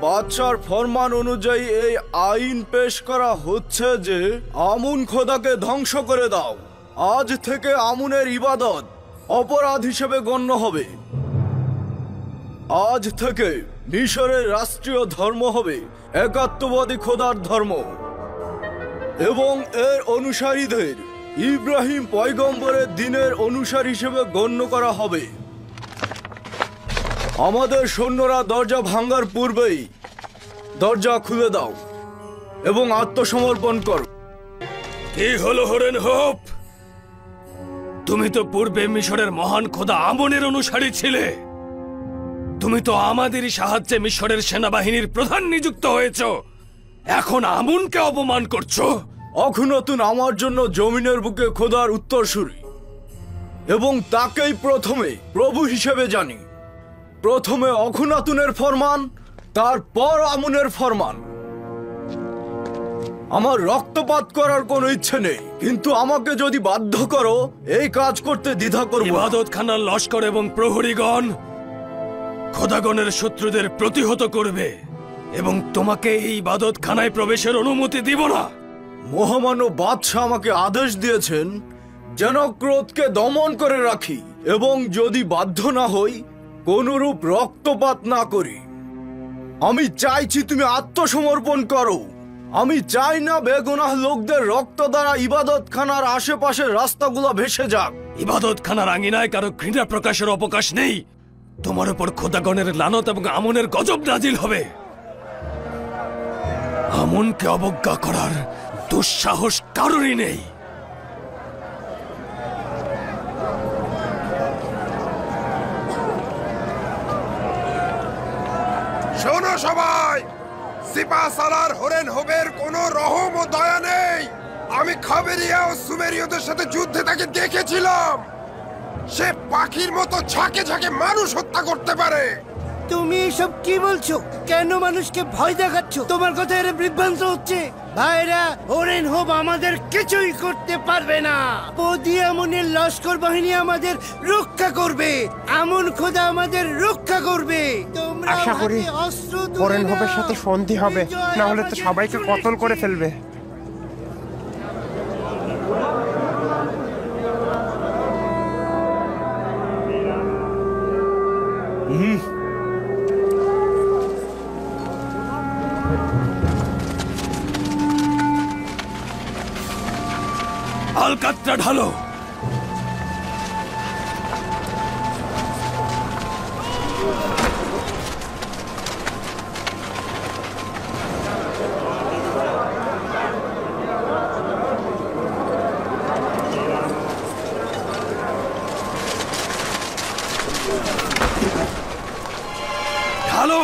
বাদশার ফরমান অনুযায়ী এই আইন পেশ করা হচ্ছে যে আমুন খোদাকে ধ্বংস করে দাও। আজ থেকে আমুনের ইবাদত অপরাধ হিসেবে গণ্য হবে। আজ থেকে মিশরের রাষ্ট্রীয় ধর্ম হবে একাত্মবাদী খোদার ধর্ম এবং এর অনুসারীদের ইব্রাহিম পয়গম্বরের দিনের অনুসারী হিসেবে গণ্য করা হবে। আমাদের সৈন্যরা দরজা ভাঙার পূর্বেই দরজা খুলে দাও এবং আত্মসমর্পণ করো। কি হলো হরেন হোপ? তুমি তো পূর্বে মিশরের মহান খোদা আমনের অনুসারী ছিলে। তুমি তো আমাদেরই সাহায্যে মিশরের সেনাবাহিনীর প্রধান নিযুক্ত হয়েছ। এখন আমনকে অপমান করছো। অখুনাতুন আমার জন্য জমিনের বুকে খোদার উত্তরসূরি এবং তাকেই প্রথমে প্রভু হিসেবে জানি। প্রথমে অখুনাতুনের ফরমান, তারপর আমনের ফরমান। আমার রক্তপাত করার কোনো ইচ্ছে নেই, কিন্তু আমাকে যদি বাধ্য করো এই কাজ করতে দ্বিধা করব। ইবাদতখানার লস্কর এবং প্রহরীগণ খোদাগণের শত্রুদের প্রতিহত করবে এবং তোমাকে এই ইবাদতখানায় প্রবেশের অনুমতি দিব না। মহামান্য বাদশাহ আমাকে আদেশ দিয়েছেন যেন ক্রোধকে দমন করে রাখি এবং যদি বাধ্য না হই কোনরূপ রক্তপাত না করি। আমি চাইছি তুমি আত্মসমর্পণ করো। আমি চাই না বেগুনাহ লোকদের রক্ত দ্বারা ইবাদতখানার আশেপাশের রাস্তাগুলো ভেসে যাক। ইবাদতখানার আঙিনায় কারো ঘৃণা প্রকাশের অবকাশ নেই। তোমার উপর খোদাগণের লানত এবং আমনের গজব নাজিল হবে। আমনকে অবজ্ঞা করার দুঃসাহস কারোরই নেই। শোনো সবাই, সিপাহসালার হরেন হোবের কোনো রহম ও দয়া নেই। আমি খাবেরিয়া ও সুমেরীয়দের সাথে যুদ্ধে তাকে দেখেছিলাম। সে পাখির মতো ঝাঁকে ঝাঁকে মানুষ হত্যা করতে পারে। তুমি এসব কি বলছো? কেন মানুষকে ভয় দেখাচ্ছ? তোমার কথা এর বিভ্রান্ত হচ্ছে। ভাইরা, হরেন হোব আমাদের কিছুই করতে পারবে না। বদি আমনের লস্কর বাহিনী আমাদের রক্ষা করবে। আমন খোদা আমাদের রক্ষা করবে। তোমরা আশা করি অস্ত্র হরেন হোবের সাথে সন্ধি হবে, না হলে তো সবাইকে কতল করে ফেলবে। আলকাত্রা ঢালো। ঢালো।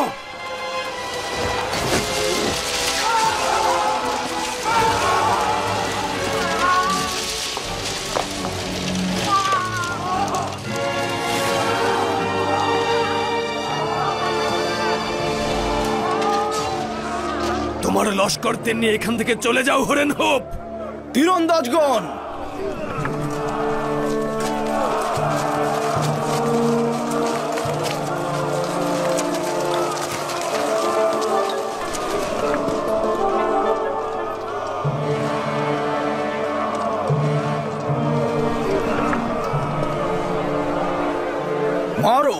তোমার লস্করদের নিয়ে এখান থেকে চলে যাও হরেন হোপ। তীরন্দাজগণ, মারো।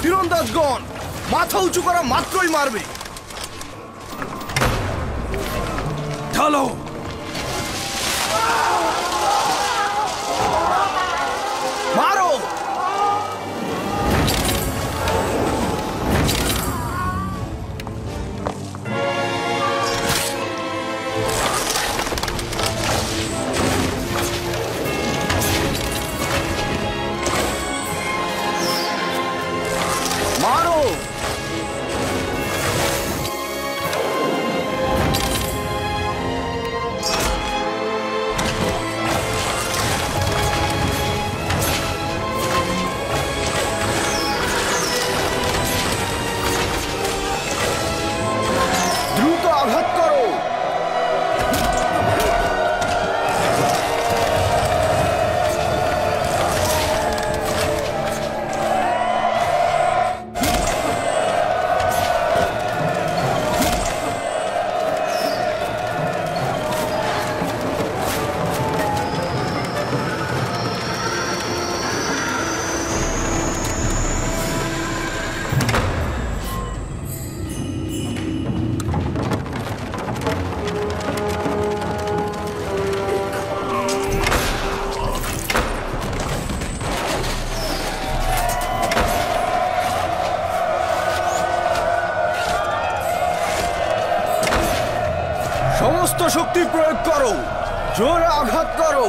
তীরন্দাজগণ, মাথা উঁচু করা মাত্রই মারবে। ঢালো। মারো। মারো। সমস্ত শক্তি প্রয়োগ করো, জোরে আঘাত করো।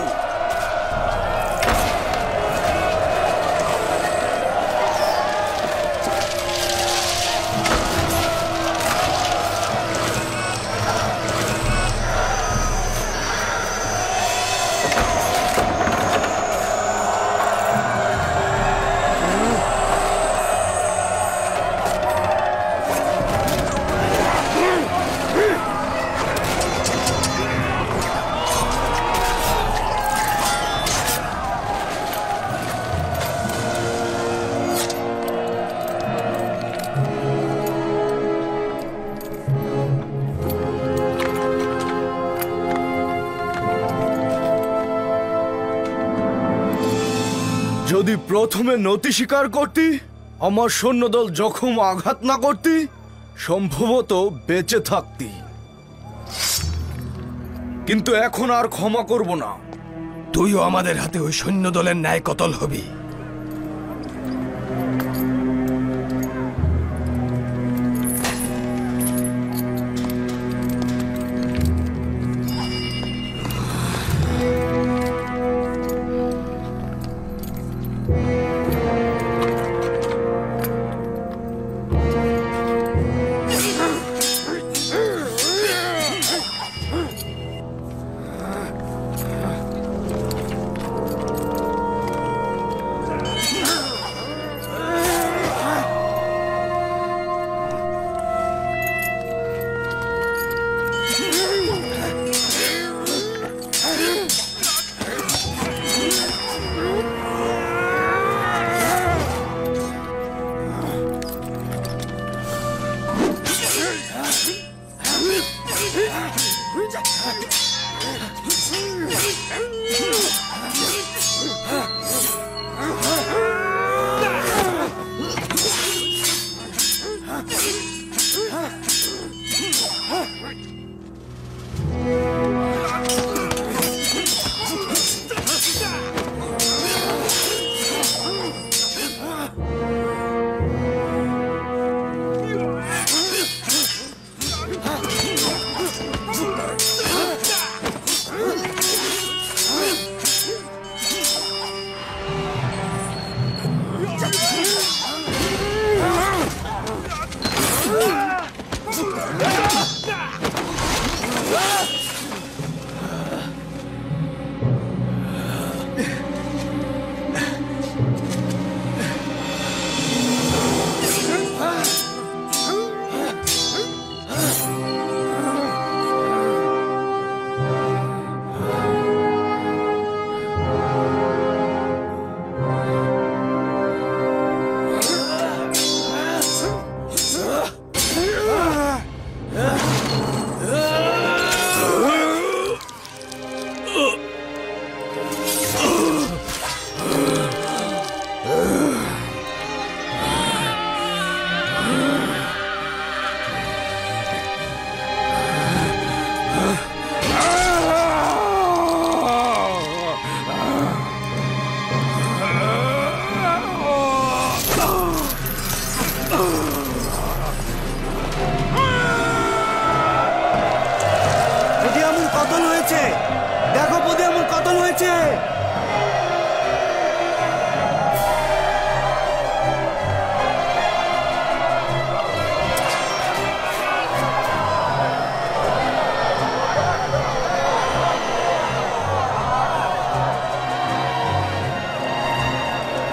যদি প্রথমে নতি স্বীকার করতি, আমার সৈন্যদল জখম আঘাত না করতি, সম্ভবত বেঁচে থাকতি। কিন্তু এখন আর ক্ষমা করব না। তুইও আমাদের হাতে ওই সৈন্যদলের ন্যায় কতল হবি।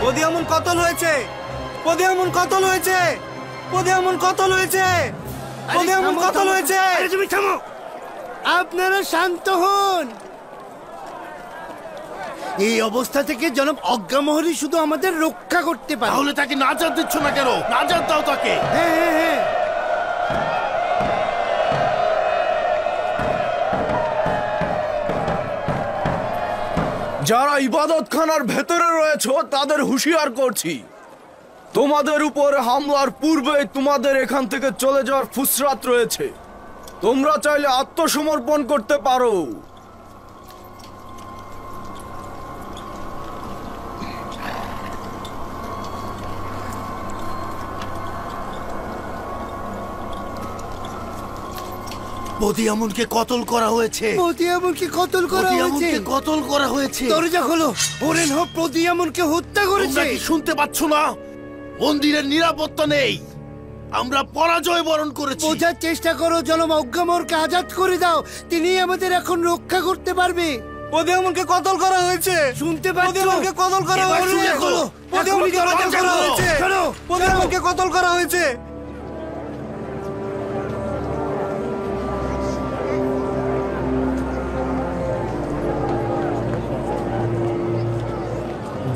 পদিয়ামন কতল হয়েছে, পদিয়ামন কতল হয়েছে, পদিয়ামন কতল হয়েছে, পদিয়ামন কতল হয়েছে। তুমি থামো, আপনারা শান্ত হন। এই অবস্থা থেকে জনাব অজ্ঞামোহরই শুধু আমাদের রক্ষা করতে পারে। তাহলে তাকে নাজাত দিচ্ছ না কেন? নাজাত দাও তাকে। হ্যাঁ হ্যাঁ হ্যাঁ, যারা ইবাদতখানার ভেতরে রয়েছে তাদের হুঁশিয়ার করছি, তোমাদের উপর হামলার পূর্বে তোমাদের এখান থেকে চলে যাওয়ার ফুসরাত রয়েছে। তোমরা চাইলে আত্মসমর্পণ করতে পারো। বদিয়ামুনকে কতল করা হয়েছে। প্রদিয়ামনকে কতল করা হয়েছে। বদিয়ামুনকে কতল করা হয়েছে। দরজা খোলো। ওরেন হোপ প্রদিয়ামনকে হত্যা তোমরা করেছে। কি শুনতে পাচ্ছ না? মন্দিরের নিরাপত্তা নেই। আমরা পরাজয় বরণ করেছি। বোঝার চেষ্টা করো, জনম অজ্ঞামরকে আজাদ করে দাও। তিনি আমাদের এখন রক্ষা করতে পারবে। প্রদিয়ামনকে কতল করা হয়েছে। শুনতে পাচ্ছ? প্রদিয়ামনকে কতল করা এবার হয়েছে। শুনে খোলো। প্রদিয়ামনকে এখনই কতল দরজা করা খোলো। হয়েছে। শোনো, প্রদিয়ামনকে কতল করা হয়েছে।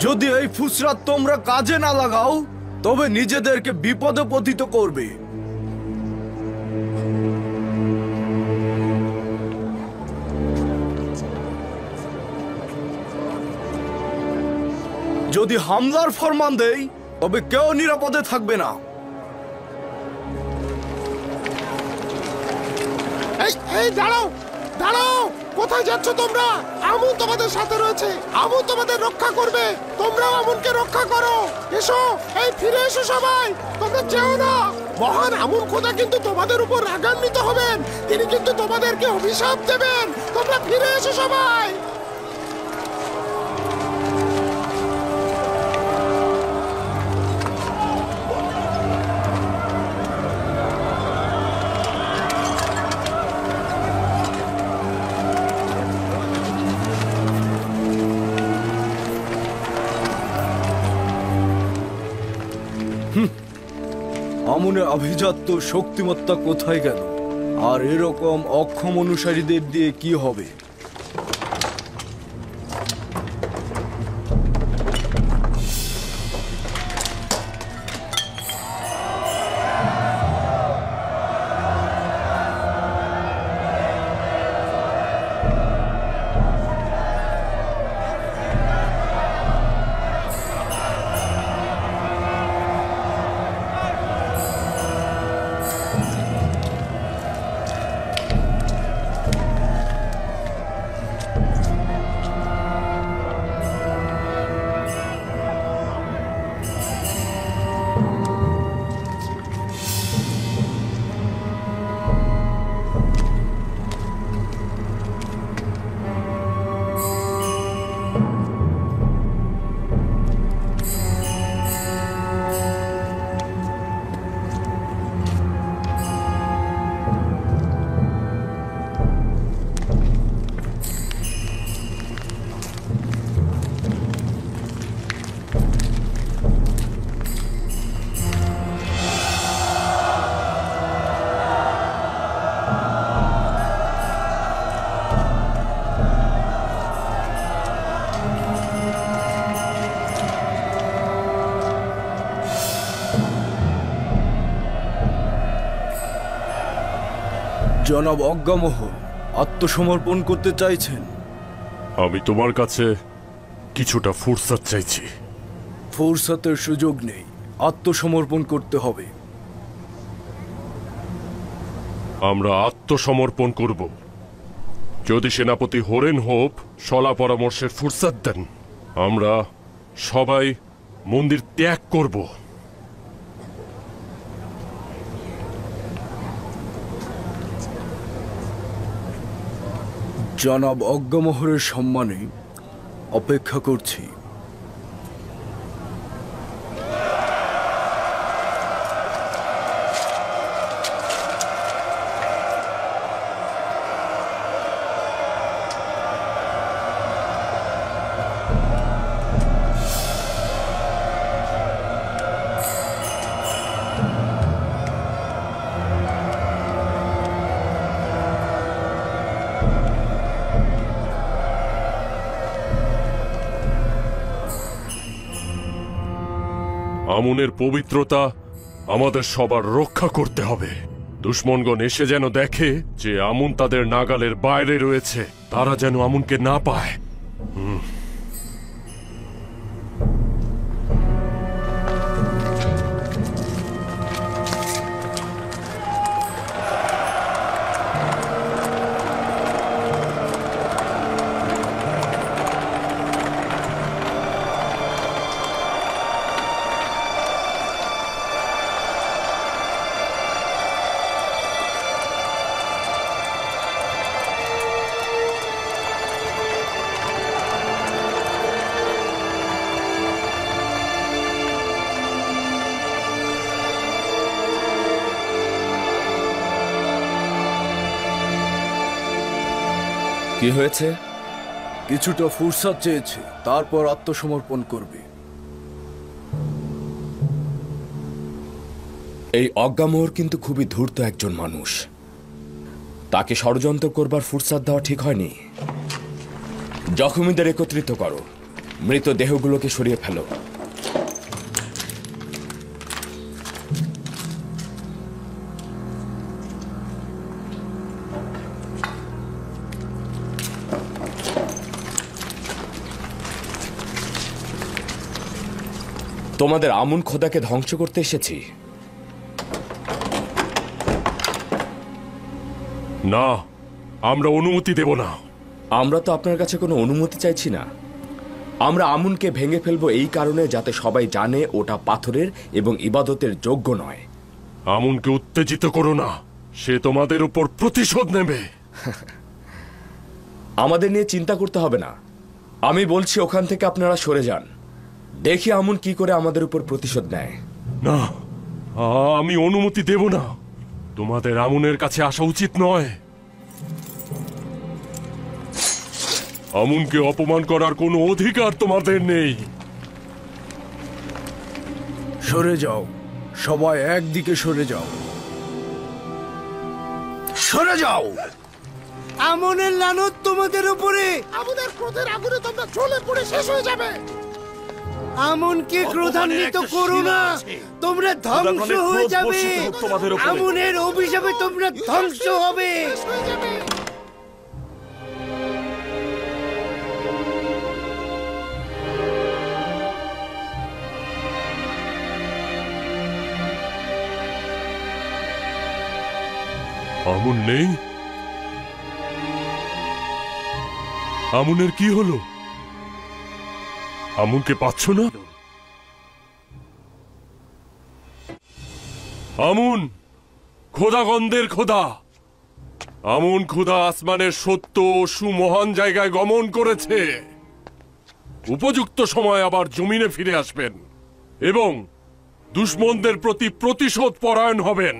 যদি এই ফুসরাত তোমরা কাজে না লাগাও তবে নিজেদেরকে বিপদে পতিত করবে। যদি হামলার ফরমান দেই তবে কেউ নিরাপদে থাকবে না। এই দাঁড়াও, দাঁড়াও, কোথায় যাচ্ছ তোমরা? আমুন তোমাদের সাথে রয়েছে, আমুন তোমাদের রক্ষা করবে। তোমরাও আমুনকে রক্ষা করো। এসো, এই ফিরে এসো সবাই, তোমরা যেও না। মহান আমুন খোদা কিন্তু তোমাদের উপর রাগান্বিত হবেন, তিনি কিন্তু তোমাদেরকে অভিশাপ দেবেন। তোমরা ফিরে এসো সবাই। আমনের আভিজাত্য শক্তিমত্তা কোথায় গেল? আর এরকম অক্ষম অনুসারীদের দিয়ে কি হবে? জনাব অজ্ঞামোহ আত্মসমর্পণ করতে চাইছেন। আমি তোমার কাছে কিছুটা ফুরসাত চাইছি। ফুরসাতের সুযোগ নেই, আত্মসমর্পণ করতে হবে। আমরা আত্মসমর্পণ করব যদি সেনাপতি হোরেন হোপ সলা পরামর্শের ফুরসাত দেন। আমরা সবাই মন্দির ত্যাগ করব। জনাব অজ্ঞামোহরের সম্মানে অপেক্ষা করছি। আমুনের পবিত্রতা আমাদের সবার রক্ষা করতে হবে। দুশ্মনগণ এসে যেন দেখে যে আমুন তাদের নাগালের বাইরে রয়েছে, তারা যেন আমুনকে না পায়। কি হয়েছে? কিছুটা ফুরসাদ চেয়েছে, তারপর আত্মসমর্পণ করবে। এই অজ্ঞামোহর কিন্তু খুবই ধূর্ত একজন মানুষ। তাকে ষড়যন্ত্র করবার ফুরসাদ দেওয়া ঠিক হয়নি। জখমীদের একত্রিত করো, মৃত দেহগুলোকে সরিয়ে ফেলো। তোমাদের আমুন খোদাকে ধ্বংস করতে এসেছি। না, আমরা অনুমতি দেব না। আমরা তো আপনার কাছে কোনো অনুমতি চাইছি না। আমরা আমুনকে ভেঙে ফেলবো এই কারণে যাতে সবাই জানে ওটা পাথরের এবং ইবাদতের যোগ্য নয়। আমুনকে উত্তেজিত করো না, সে তোমাদের উপর প্রতিশোধ নেবে। আমাদের নিয়ে চিন্তা করতে হবে না। আমি বলছি ওখান থেকে আপনারা সরে যান, দেখি আমুন কি করে আমাদের উপর প্রতিশোধ নেয়। না, আমি অনুমতি দেব না। তোমাদের আমুনের কাছে আসা উচিত নয়। আমুনকে অপমান করার কোনো অধিকার তোমাদের নেই। সরে যাও, সবাই একদিকে সরে যাও। সরে যাও। আমনের লানত তোমাদের উপরে। আমাদের ক্রোধের আগুনে তোমরা জ্বলে পড়ে শেষ হয়ে যাবে। আমনকে ক্রোধান্বিত করো না, তোমরা ধ্বংস হয়ে যাবে। আমনের অভিশাপে তোমরা ধ্বংস হবে। আমুন নেই? আমুনের কি হলো? আমুনকে পাচ্ছ না? আমুন খোদাগন্ধের খোদা। আমুন খোদা আসমানের সত্য ও সুমহান জায়গায় গমন করেছে। উপযুক্ত সময় আবার জমিনে ফিরে আসবেন এবং দুশমনদের প্রতি প্রতিশোধ পরায়ণ হবেন।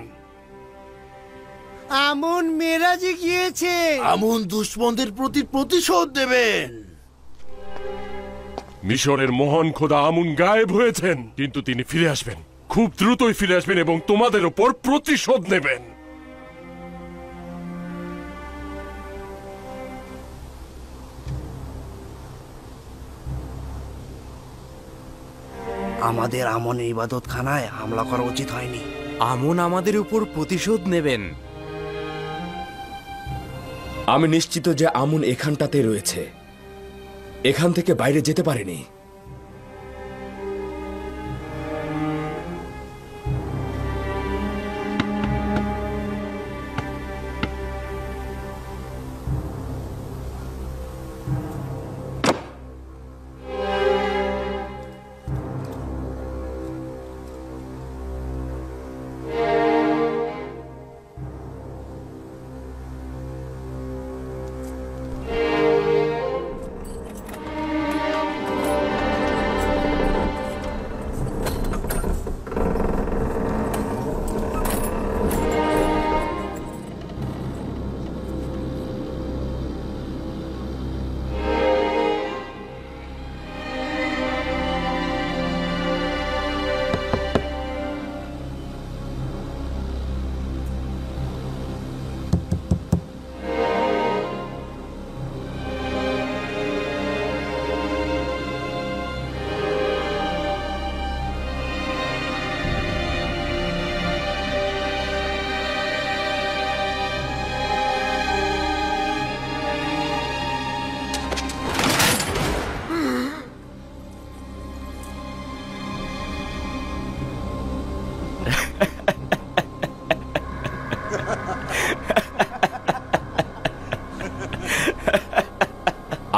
আমন মেরাজে গিয়েছে। আমন দুশমনদের প্রতি প্রতিশোধ দেবেন। মিশরের মহান খোদা আমুন গায়েব হয়েছেন, কিন্তু তিনি ফিরে আসবেন, খুব দ্রুতই ফিরে আসবেন এবং তোমাদের উপর প্রতিশোধ নেবেন। আমাদের আমনের ইবাদতখানায় হামলা করা উচিত হয়নি। আমন আমাদের উপর প্রতিশোধ নেবেন। আমি নিশ্চিত যে আমুন এখানটাতে রয়েছে, এখান থেকে বাইরে যেতে পারেনি।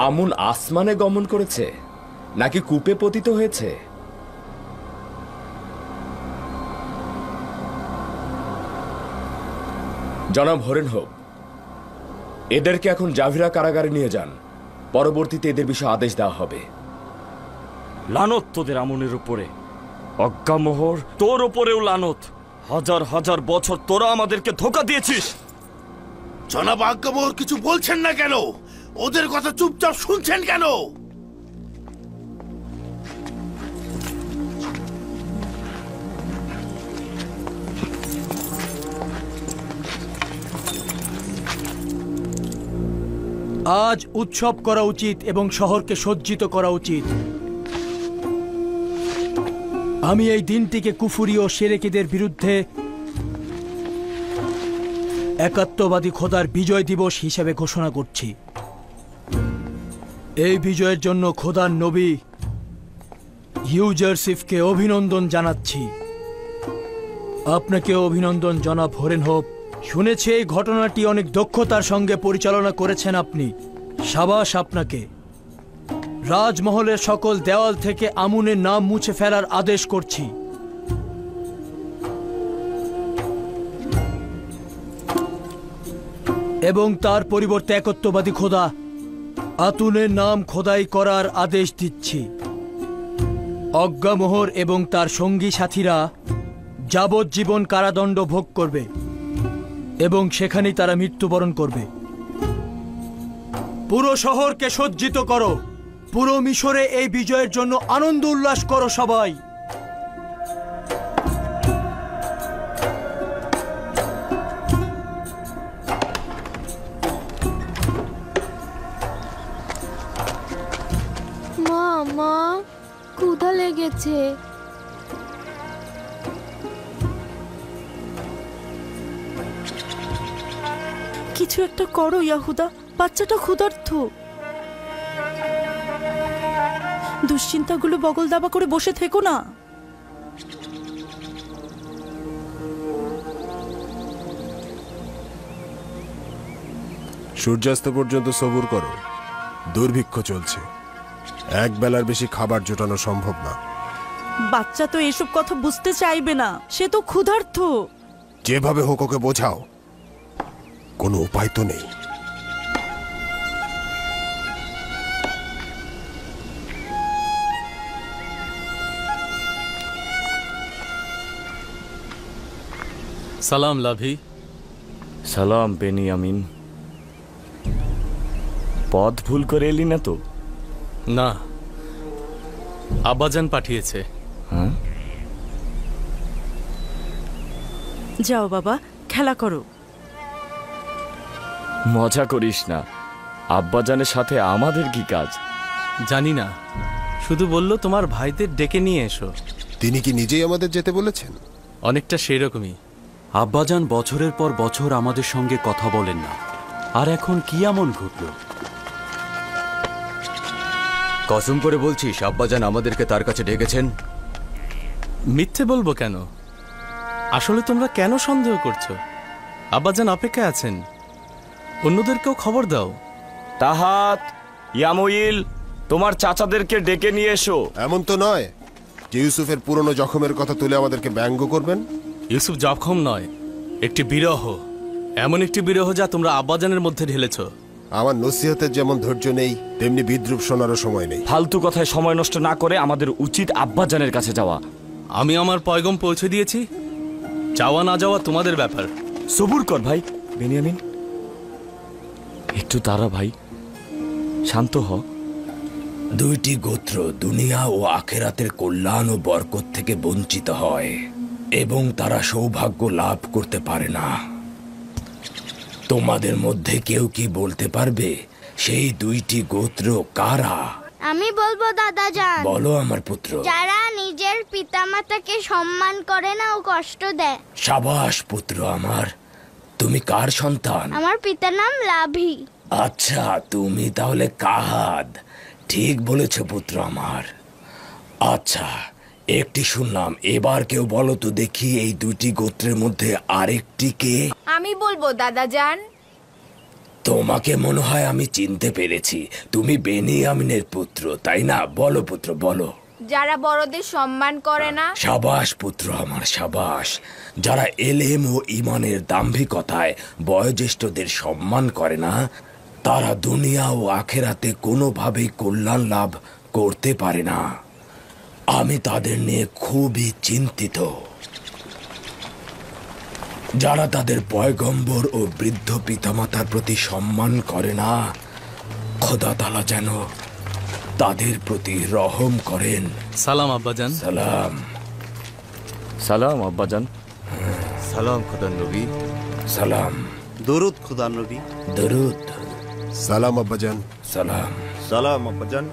আমুন আসমানে গমন করেছে নাকি কূপে পতিত হয়েছে? জনাব হরেনহোপ, এদেরকে এখন জাভিরা কারাগারে নিয়ে যান। পরবর্তীতে এদের বিষয়ে আদেশ দেওয়া হবে। লানত তোদের আমনের উপরে। অজ্ঞামোহর, তোর উপরেও লানত। হাজার হাজার বছর তোরা আমাদেরকে ধোঁকা দিয়েছিস। জনাব আজ্ঞামোহর কিছু বলছেন না কেন? ওদের কথা চুপচাপ শুনছেন কেন? আজ উৎসব করা উচিত এবং শহরকে সজ্জিত করা উচিত। আমি এই দিনটিকে কুফুরি ও শিরকিদের বিরুদ্ধে একাত্মবাদী খোদার বিজয় দিবস হিসেবে ঘোষণা করছি। এই বিজয়ের জন্য খোদার নবী ইউজারসিফকে অভিনন্দন জানাচ্ছি। আপনাকে অভিনন্দন জনাব হরেন হোপ। শুনেছি এই ঘটনাটি অনেক দক্ষতার সঙ্গে পরিচালনা করেছেন আপনি। সাবাস আপনাকে। রাজমহলের সকল দেওয়াল থেকে আমুনের নাম মুছে ফেলার আদেশ করছি। এবং তার পরিবর্তে একত্ববাদী খোদা আতুনের নাম খোদাই করার আদেশ দিচ্ছি। অজ্ঞামোহর এবং তার সঙ্গী সাথীরা যাবজ্জীবন কারাদণ্ড ভোগ করবে এবং সেখানেই তারা মৃত্যুবরণ করবে। পুরো শহরকে সজ্জিত করো। পুরো মিশরে এই বিজয়ের জন্য আনন্দ উল্লাস করো সবাই। মা ক্ষুধা লেগেছে। কিছু একটা করো ইয়াহুদা, বাচ্চাটা ক্ষুধার্ত। দুশ্চিন্তাগুলো বগল দাবা করে বসে থেকো না। সূর্যাস্ত পর্যন্ত সবুর করো। দুর্ভিক্ষ চলছে, এক বেলার বেশি খাবার জোটানো সম্ভব না। বাচ্চা তো এসব কথা বুঝতে চাইবে না, সে তো ক্ষুধার্ত। যেভাবে হোক ওকে বোঝাও, কোনো উপায় তো নেই। সালাম লাভি। সালাম বেনিয়ামিন। পথ ভুল করে এলি না তো? না, আব্বাজান পাঠিয়েছে। হ্যাঁ, যাও বাবা, খেলা করো। মজা করিস না, আব্বাজানের সাথে আমাদের কি কাজ? জানি না, শুধু বলল তোমার ভাইদের ডেকে নিয়ে এসো। তিনি কি নিজেই আমাদের যেতে বলেছেন? অনেকটা সেই রকমই। আব্বাজান বছরের পর বছর আমাদের সঙ্গে কথা বলেন না, আর এখন কি এমন ঘটল? কসম করে বলছিস আব্বাজান আমাদেরকে তার কাছে ডেকেছেন? মিথ্যে বলবো কেন? আসলে তোমরা কেন সন্দেহ করছো? আব্বাজান অপেক্ষায় আছেন, অন্যদেরকেও খবর দাও। তাহাত, ইয়ামুইল, তোমার চাচাদেরকে ডেকে নিয়ে এসো। এমন তো নয় যে ইউসুফের পুরনো জখমের কথা তুলে আমাদেরকে ব্যঙ্গ করবেন। ইউসুফ জখম নয়, একটি বিরহ। এমন একটি বিরহ যা তোমরা আব্বাজানের মধ্যে ঢেলেছ। আমার নসিহতের যেমন ধৈর্য নেই, তেমনি বিদ্রুপ শোনারও সময় নেই। ফালতু কথায় সময় নষ্ট না করে আমাদের উচিত আব্বাজানের কাছে যাওয়া। আমি আমার পয়গম পৌঁছে দিয়েছি, যাওয়া না যাওয়া তোমাদের ব্যাপার। সবুর কর ভাই বেনিয়ামিন, একটু দাঁড়া ভাই, শান্ত হ। দুইটি গোত্র দুনিয়া ও আখেরাতের কল্যাণ ও বরকত থেকে বঞ্চিত হয় এবং তারা সৌভাগ্য লাভ করতে পারে না। তোমাদের মধ্যে কেউ কি বলতে পারবে সেই দুইটি গোত্র কারা? আমি বলবো দাদাজান। বলো আমার পুত্র। যারা নিজের পিতামাতাকে সম্মান করে না ও কষ্ট দেয়। সাবাস পুত্র আমার। তুমি কার সন্তান? আমার পিতার নাম লাভি। আচ্ছা, তুমি তাহলে কাহাদ। ঠিক বলেছ পুত্র আমার। আচ্ছা, একটি শুনলাম, এবার কেউ বলো তো দেখি এই দুটি গোত্রের মধ্যে আরেকটি কে? আমি বলবো দাদাজান। তোমাকে মনে হয় আমি চিনতে পেরেছি, তুমি বেনিয়ামিনের পুত্র, তাই না? বলো পুত্র বলো। যারা বড়দের সম্মান করে না। সাবাস পুত্র আমার, সাবাস। যারা এলেম ও ইমানের দাম্ভিকতায় বয়োজ্যেষ্ঠদের সম্মান করে না, তারা দুনিয়া ও আখেরাতে কোনোভাবেই কল্যাণ লাভ করতে পারে না। আমি তাদের নিয়ে খুবই চিন্তিত। যারা তাদের পয়গম্বর ও বৃদ্ধ পিতামাতার প্রতি সম্মান করে না, খোদা তাআলা যেন তাদের প্রতি রহম করেন। সালাম আব্বাজান। সালাম। সালাম আব্বাজান। সালাম খোদার নবী। সালাম। দরুদ খুদার নবী। দরুদ। সালাম আব্বাজান। সালাম। সালাম আব্বাজান।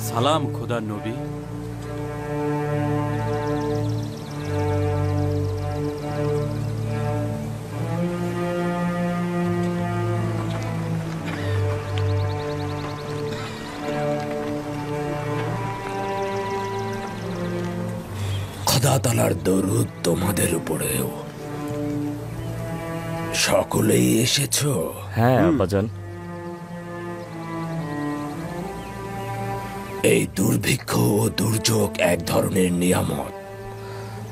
সালাম খোদার নবী। খোদা তাআলার দরুদ তোমাদের উপরেও। সকলেই এসেছো? হ্যাঁ আব্বাজান। এই দুর্ভিক্ষ ও দুর্যোগ এক ধরনের নিয়ামত।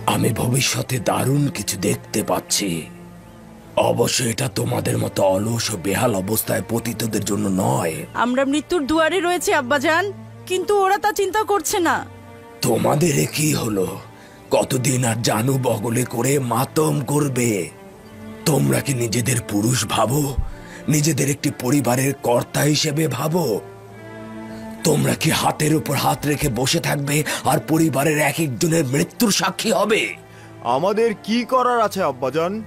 আমি ভবিষ্যতে দারুণ কিছু দেখতে পাচ্ছি। অবশ্য এটা তোমাদের মতো অলস ও বেহাল অবস্থায় পতিতদের জন্য নয়। আমরা মৃত্যুর দুয়ারে রয়েছে আব্বাজান, কিন্তু ওরা তা চিন্তা করছে না। তোমাদের কি হলো? কতদিন আর জানু বগলে করে মাতম করবে? তোমরা কি নিজেদের পুরুষ ভাবো? নিজেদের একটি পরিবারের কর্তা হিসেবে ভাবো? তোমরা কি হাতের উপর হাত রেখে বসে থাকবে আর পরিবারের এক একজনের মৃত্যুর সাক্ষী হবে? আমাদের কি করার আছে আব্বাজান?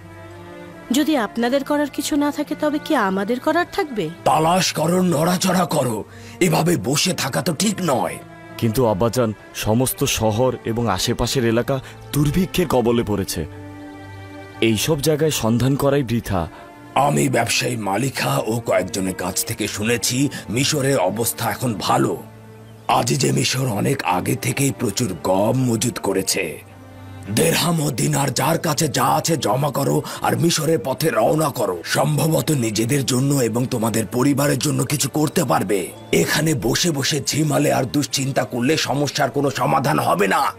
যদি আপনাদের করার কিছু না থাকে তবে কি আমাদের করার থাকবে? তালাশ করো, নড়াচড়া করো। এভাবে বসে থাকা তো ঠিক নয়। কিন্তু আব্বাজান, সমস্ত শহর এবং আশেপাশের এলাকা দুর্ভিক্ষের কবলে পড়েছে। এইসব জায়গায় সন্ধান করাই বৃথা। আমি ব্যবসায়ী মালিকা ও কয়েকজনের কাছ থেকে শুনেছি মিশরের অবস্থা এখন ভালো। আজ যে মিশর অনেক আগে থেকেই প্রচুর গম মজুদ করেছে। দেরহাম ও দিনার যার কাছে যা আছে জমা করো আর মিশরের পথে রওনা করো। সম্ভবত নিজেদের জন্য এবং তোমাদের পরিবারের জন্য কিছু করতে পারবে। এখানে বসে বসে ঝিমালে আর দুশ্চিন্তা করলে সমস্যার কোনো সমাধান হবে না।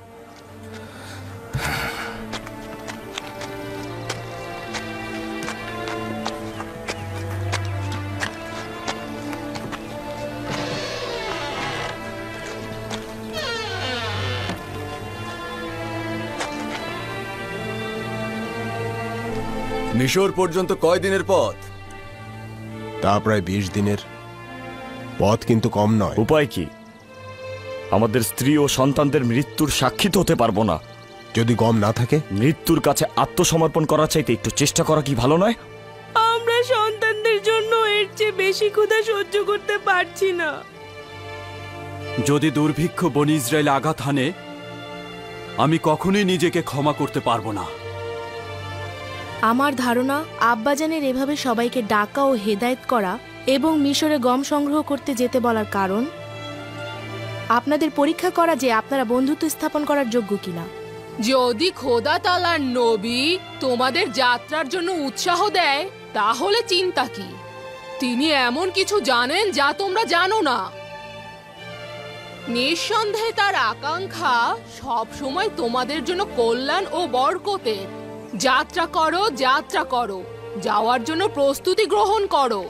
মিশর পর্যন্ত কয় দিনের পথ? তা প্রায় 20 দিনের পথ, কিন্তু কম নয়। উপায় কি? আমাদের স্ত্রী ও সন্তানদের মৃত্যুর সাক্ষী তো হতে পারবো না। যদি গম না থাকে? মৃত্যুর কাছে আত্মসমর্পণ করা চাইতে একটু চেষ্টা করা কি ভালো নয়? আমরা সন্তানদের জন্য এর চেয়ে বেশি ক্ষুধা সহ্য করতে পারছি না। যদি দুর্ভিক্ষ বনি ইসরায়েল আঘাত হানে, আমি কখনোই নিজেকে ক্ষমা করতে পারবো না। আমার ধারণা আব্বাজানের এভাবে সবাইকে ডাকা ও হেদায়েত করা এবং মিশরে গম সংগ্রহ করতে যেতে বলার কারণ আপনাদের পরীক্ষা করা যে আপনারা বন্ধুত্ব স্থাপন করার যোগ্য কিনা। যদি খোদা তাআলার নবী তোমাদের যাত্রার জন্য উৎসাহ দেয় তাহলে চিন্তা কি? তিনি এমন কিছু জানেন যা তোমরা জানো না। নিঃসন্দেহে তার আকাঙ্ক্ষা সব সময় তোমাদের জন্য কল্যাণ ও বরকতের। যাত্রা করো, যাত্রা করো, যাওয়ার জন্য প্রস্তুতি গ্রহণ করো।